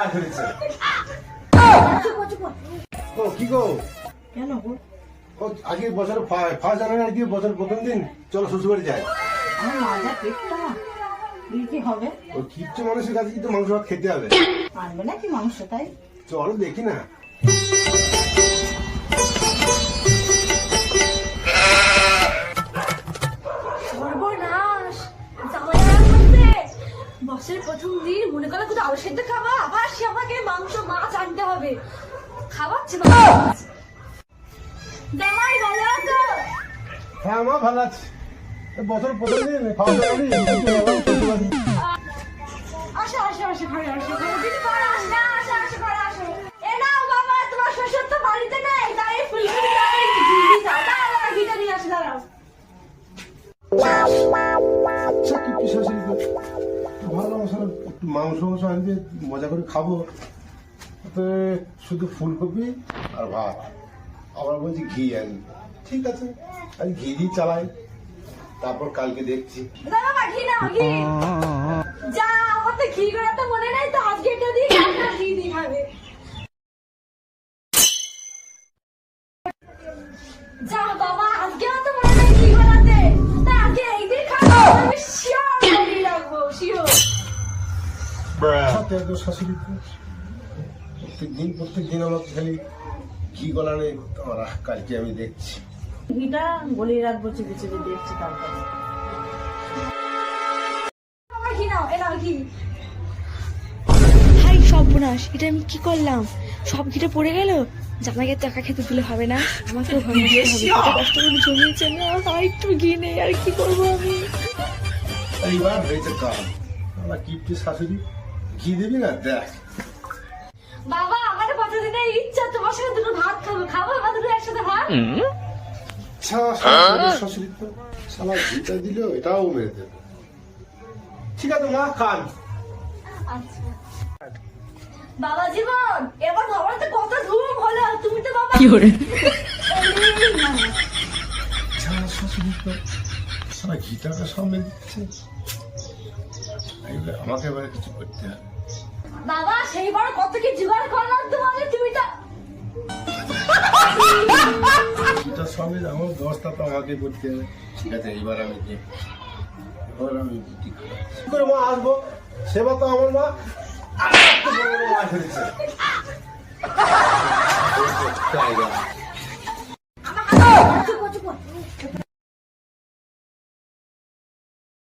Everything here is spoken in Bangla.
মাছ ধরেছে। ও কি গো? কেন গো? ও আজকে বছর ফার্স্ট জানুয়ারি, আজকে বছর প্রথম দিন, চলো শ্বশুর বাড়ি যাই। আমার মাজা পেটটা কি হবে? ও কিচ্ছু মানুষের কাছে কিন্তু মাংস ভাত খেতে হবে। আনবে নাকি মাংস? তাই চলো দেখি না। সর্বনাশ, জামাই আর বলছে, বছরের প্রথম দিন মনে করো শুধু আলু সেদ্ধ খাবা, আবার সে আমাকে মাংস মাছ আনতে হবে। খাওয়াচ্ছে মাছ। জামাই ভালো আছো? হ্যাঁ মা ভালো আছে। বছর প্রথম দিন ফার্স্ট জানুয়ারি শ্বশুর বাড়ি। আসো আসো আসো, ঘরে আসো, ঘরে দিদি ঘরে আসো, না আসো আসো, ঘরে আসো। এ নাও বাবা, তোমার শ্বশুর তো বাড়িতে নেই, তাই ফুলকপি তাই ঘি দাও, দাও ঘিটা নিয়ে আসো, দাঁড়াও। আচ্ছা কি শাশুড়ি তো ভালো মশলা, একটু মাংস আনবে, মজা করে খাবো। তো শুধু ফুলকপি আর ভাত, আবার বলছি ঘি আনি। ঠিক আছে, আমি ঘি দিয়ে চালাই, তারপর কালকে দেখছি। দাও বাবা, ঘি নাও, ঘি। যা, আমার তো ঘি করা তো মনে নাই, তো আজকে এটা দিয়ে কালকে ঘি দিয়ে খাবে। যা বাবা, আজকে তো মনে নাই ঘি বানাতে, তা আজকে এই দিয়ে খাবো, আমি শিওর ঘি রাখবো, শিওর। সাথে একদম শাশুড়ি তো প্রত্যেক দিন আমাকে খালি ঘি গলা নেই, তোমার কালকে আমি দেখছি। ঘিটা গলিয়ে রাখবো, চিপে চিপে দেখছি তারপর। আমার ঘি নাও, এ নাও ঘি। হাই সর্বনাশ, এটা আমি কি করলাম? সব ঘিটা পড়ে গেল। জামাইকে টাকা খেতে দিলে হবে না, আমাকেও ভাবে হবে। কত কষ্ট করে জমিয়েছে না, আর একটু ঘি নেই, আর কি করবো আমি? এইবার হয়েছে কাজ, আমার কিপ্টি শাশুড়ি ঘি দিবি না, দেখ। বাবা, আমার কতদিনের ইচ্ছা তোমার সাথে দুটো ভাত খাবো, খাবো বাবা দুটো একসাথে ভাত। শাশুড়ি তো শালা ঘিটা দিলেও এটাও মেরে দেবে। ঠিক আছে মা, খান। আচ্ছা বাবা জীবন, এবার বাবার তো কত ধুম হলো, তুমি তো বাবা কি করে? শাশুড়ি তো শালা ঘিটাকে সামনে দিচ্ছে, আমাকে এবার কিছু করতে হবে। বাবা সেইবার কত কি জোগাড় করলাম তোমাকে, তুমি তো ঘিটার সঙ্গে আমার ব্যবস্থা তো আমাকে করতে হবে। ঠিক আছে, এইবার আমি এবার আমি কি করে মা আসবো, সেবা তো আমার মা। মাছ ধরেছে। চুপ চুপ